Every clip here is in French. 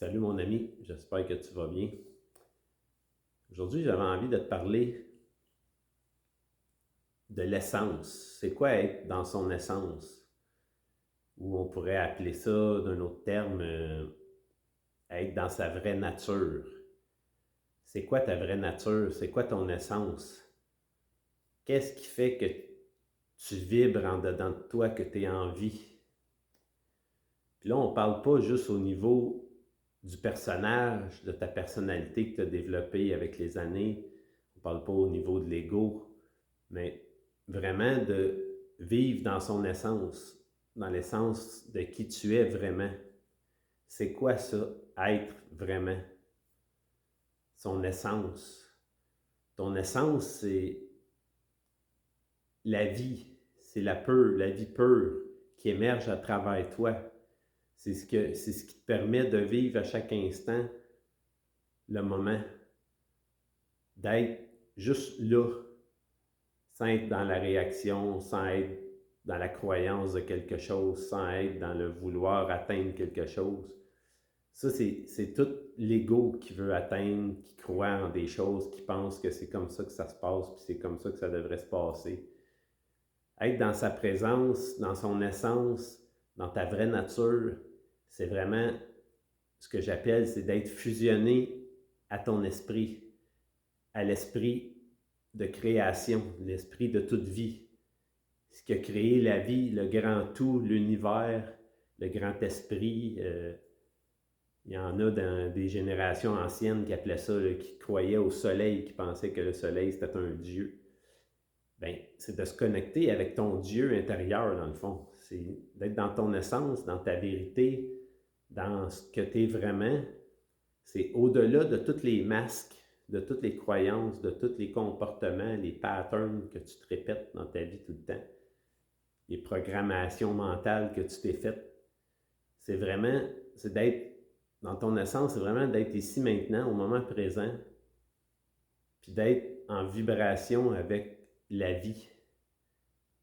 Salut mon ami, j'espère que tu vas bien. Aujourd'hui, j'avais envie de te parler de l'essence. C'est quoi être dans son essence? Ou on pourrait appeler ça d'un autre terme, être dans sa vraie nature. C'est quoi ta vraie nature? C'est quoi ton essence? Qu'est-ce qui fait que tu vibres en dedans de toi, que tu es en vie? Puis là, on ne parle pas juste au niveau du personnage, de ta personnalité que tu as développée avec les années. On ne parle pas au niveau de l'ego, mais vraiment de vivre dans son essence, dans l'essence de qui tu es vraiment. C'est quoi ça, être vraiment? Son essence. Ton essence, c'est la vie, c'est la vie pure qui émerge à travers toi. C'est ce qui te permet de vivre à chaque instant le moment, d'être juste là, sans être dans la réaction, sans être dans la croyance de quelque chose, sans être dans le vouloir atteindre quelque chose. Ça, c'est tout l'ego qui veut atteindre, qui croit en des choses, qui pense que c'est comme ça que ça se passe, puis c'est comme ça que ça devrait se passer. Être dans sa présence, dans son essence, dans ta vraie nature, c'est vraiment ce que j'appelle, c'est d'être fusionné à ton esprit, à l'esprit de création, l'esprit de toute vie. Ce qui a créé la vie, le grand tout, l'univers, le grand esprit. Il y en a dans des générations anciennes qui appelaient ça, là, qui croyaient au soleil, qui pensaient que le soleil c'était un dieu. Ben, c'est de se connecter avec ton Dieu intérieur, dans le fond. C'est d'être dans ton essence, dans ta vérité, dans ce que tu es vraiment. C'est au-delà de tous les masques, de toutes les croyances, de tous les comportements, les patterns que tu te répètes dans ta vie tout le temps, les programmations mentales que tu t'es faites. C'est vraiment, c'est d'être dans ton essence, c'est vraiment d'être ici maintenant, au moment présent, puis d'être en vibration avec la vie,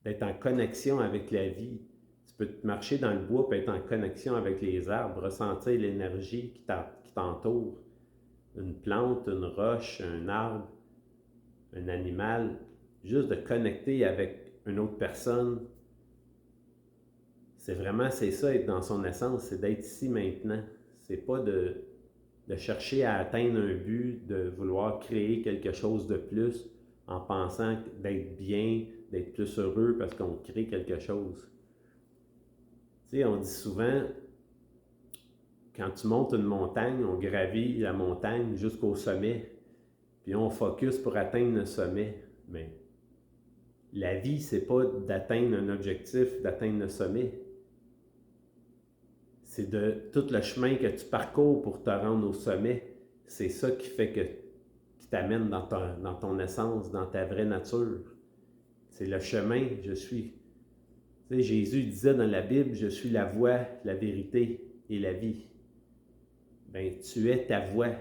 d'être en connexion avec la vie. Tu peux marcher dans le bois, puis être en connexion avec les arbres, ressentir l'énergie qui t'entoure. Une plante, une roche, un arbre, un animal, juste de connecter avec une autre personne. C'est ça, être dans son essence, c'est d'être ici maintenant. C'est pas de chercher à atteindre un but, de vouloir créer quelque chose de plus en pensant d'être bien, d'être plus heureux parce qu'on crée quelque chose. Tu sais, on dit souvent, quand tu montes une montagne, on gravit la montagne jusqu'au sommet, puis on focus pour atteindre le sommet. Mais la vie, c'est pas d'atteindre un objectif, d'atteindre le sommet. C'est de tout le chemin que tu parcours pour te rendre au sommet. C'est ça qui fait qui t'amène dans ton essence, dans ta vraie nature. C'est le chemin, je suis. Tu sais, Jésus disait dans la Bible, je suis la voie, la vérité et la vie. Ben, tu es ta voie.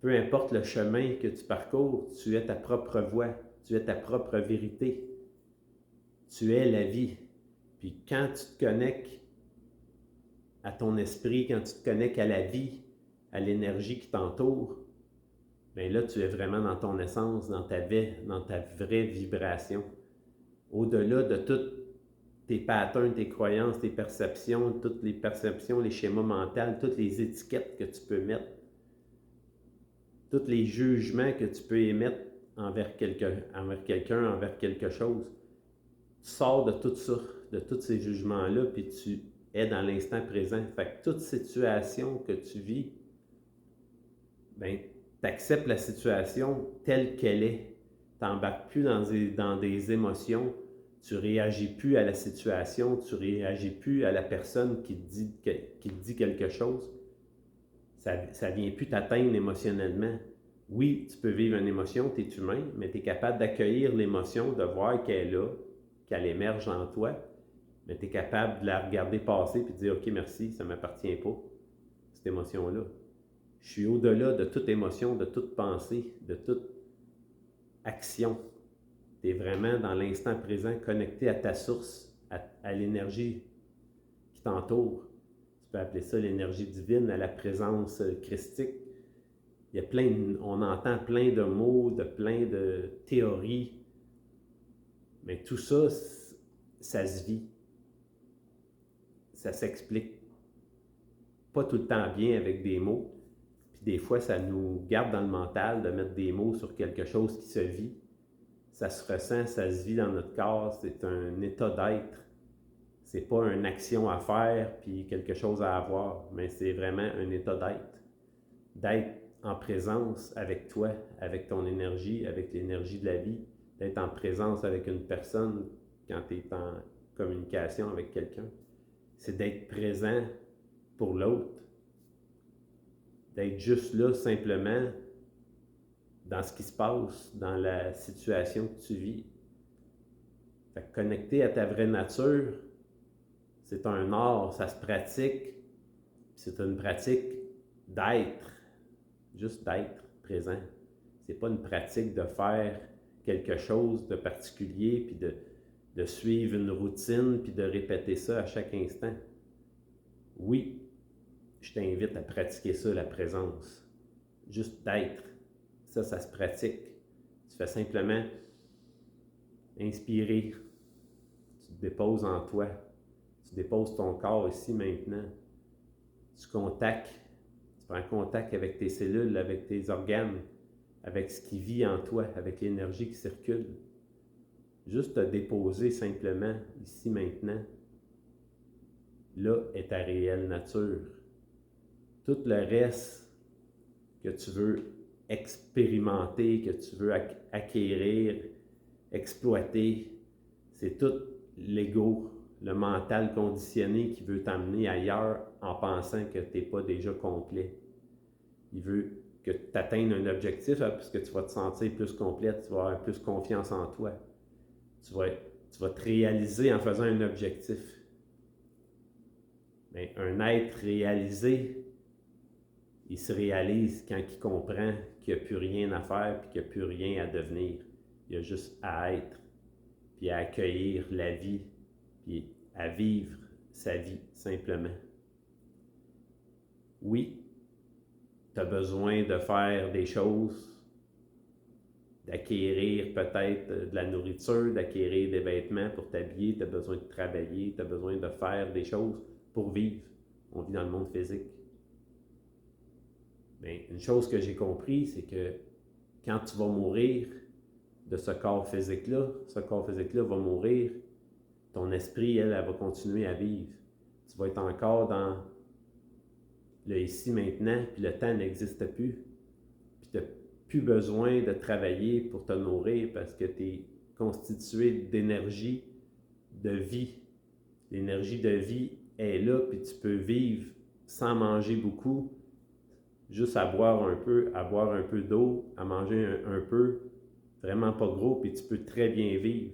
Peu importe le chemin que tu parcours, tu es ta propre voie, tu es ta propre vérité. Tu es la vie. Puis quand tu te connectes à ton esprit, quand tu te connectes à la vie, à l'énergie qui t'entoure, bien là, tu es vraiment dans ton essence, dans ta vraie vibration. Au-delà de toutes tes patterns, tes croyances, tes perceptions, toutes les perceptions, les schémas mentaux, toutes les étiquettes que tu peux mettre, tous les jugements que tu peux émettre envers quelqu'un, envers quelque chose. Tu sors de tout ça, de tous ces jugements-là, puis tu es dans l'instant présent. Fait que toute situation que tu vis, ben, tu acceptes la situation telle qu'elle est. Tu n'embarques plus dans des émotions, tu ne réagis plus à la situation, tu ne réagis plus à la personne qui te dit quelque chose. Ça ne vient plus t'atteindre émotionnellement. Oui, tu peux vivre une émotion, tu es humain, mais tu es capable d'accueillir l'émotion, de voir qu'elle est là, qu'elle émerge en toi, mais tu es capable de la regarder passer et de dire « Ok, merci, ça ne m'appartient pas, cette émotion-là. » Je suis au-delà de toute émotion, de toute pensée, de toute action. Tu es vraiment dans l'instant présent, connecté à ta source, à l'énergie qui t'entoure. Tu peux appeler ça l'énergie divine, à la présence christique. Il y a on entend plein de mots, plein de théories, mais tout ça, ça se vit, ça s'explique. Pas tout le temps bien avec des mots, puis des fois, ça nous garde dans le mental de mettre des mots sur quelque chose qui se vit. Ça se ressent, ça se vit dans notre corps, c'est un état d'être. C'est pas une action à faire puis quelque chose à avoir, mais c'est vraiment un état d'être. D'être en présence avec toi, avec ton énergie, avec l'énergie de la vie, d'être en présence avec une personne quand tu es en communication avec quelqu'un. C'est d'être présent pour l'autre, d'être juste là simplement dans ce qui se passe, dans la situation que tu vis. Fait que connecter à ta vraie nature, c'est un art, ça se pratique, c'est une pratique d'être, juste d'être présent. C'est pas une pratique de faire quelque chose de particulier, puis de suivre une routine, puis de répéter ça à chaque instant. Oui, je t'invite à pratiquer ça, la présence. Juste d'être. Ça se pratique. Tu fais simplement inspirer. Tu te déposes en toi. Tu déposes ton corps ici maintenant. Tu contactes. Tu prends contact avec tes cellules, avec tes organes, avec ce qui vit en toi, avec l'énergie qui circule. Juste te déposer simplement ici maintenant. Là est ta réelle nature. Tout le reste que tu veux expérimenter, que tu veux acquérir, exploiter, c'est tout l'ego, le mental conditionné qui veut t'amener ailleurs en pensant que tu n'es pas déjà complet. Il veut que tu atteignes un objectif parce que tu vas te sentir plus complète, tu vas avoir plus confiance en toi. Tu vas te réaliser en faisant un objectif. Mais un être réalisé, il se réalise quand il comprend qu'il n'y a plus rien à faire et qu'il n'y a plus rien à devenir. Il y a juste à être, puis à accueillir la vie, puis à vivre sa vie simplement. Oui, tu as besoin de faire des choses, d'acquérir peut-être de la nourriture, d'acquérir des vêtements pour t'habiller, tu as besoin de travailler, tu as besoin de faire des choses pour vivre. On vit dans le monde physique. Mais une chose que j'ai compris, c'est que quand tu vas mourir de ce corps physique-là va mourir, ton esprit, elle va continuer à vivre. Tu vas être encore dans le ici maintenant, puis le temps n'existe plus. Puis tu n'as plus besoin de travailler pour te nourrir parce que tu es constitué d'énergie, de vie. L'énergie de vie est là, puis tu peux vivre sans manger beaucoup, juste à boire un peu d'eau, à manger un peu, vraiment pas gros, puis tu peux très bien vivre.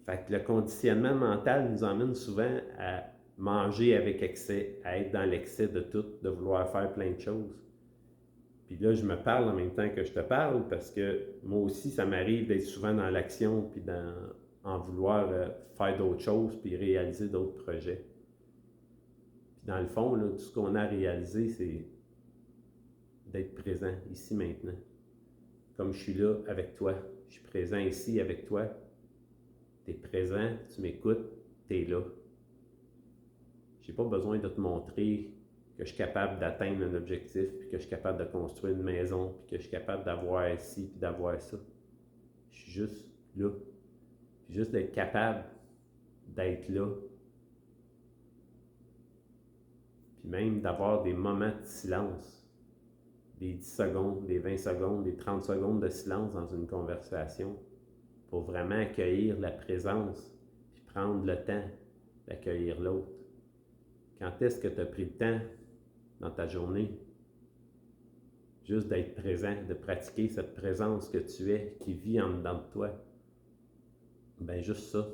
Fait que le conditionnement mental nous emmène souvent à manger avec excès, à être dans l'excès de tout, de vouloir faire plein de choses. Puis là, je me parle en même temps que je te parle parce que moi aussi, ça m'arrive d'être souvent dans l'action puis en vouloir faire d'autres choses puis réaliser d'autres projets. Puis dans le fond, là, tout ce qu'on a réalisé, c'est d'être présent ici maintenant. Comme je suis là avec toi, je suis présent ici avec toi. Tu es présent, tu m'écoutes, tu es là. Je n'ai pas besoin de te montrer que je suis capable d'atteindre un objectif, puis que je suis capable de construire une maison, puis que je suis capable d'avoir ci, puis d'avoir ça. Je suis juste là. Puis juste d'être capable d'être là. Puis même d'avoir des moments de silence. Des 10 secondes, des 20 secondes, des 30 secondes de silence dans une conversation pour vraiment accueillir la présence, puis prendre le temps d'accueillir l'autre. Quand est-ce que tu as pris le temps dans ta journée juste d'être présent, de pratiquer cette présence que tu es, qui vit en dedans de toi? Ben juste ça.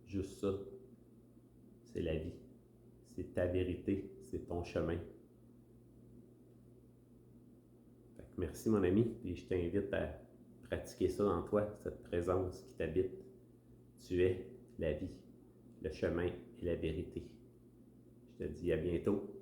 Juste ça. C'est la vie. C'est ta vérité. C'est ton chemin. Fait que merci mon ami, et je t'invite à pratiquer ça dans toi, cette présence qui t'habite. Tu es la vie, le chemin et la vérité. Je te dis à bientôt.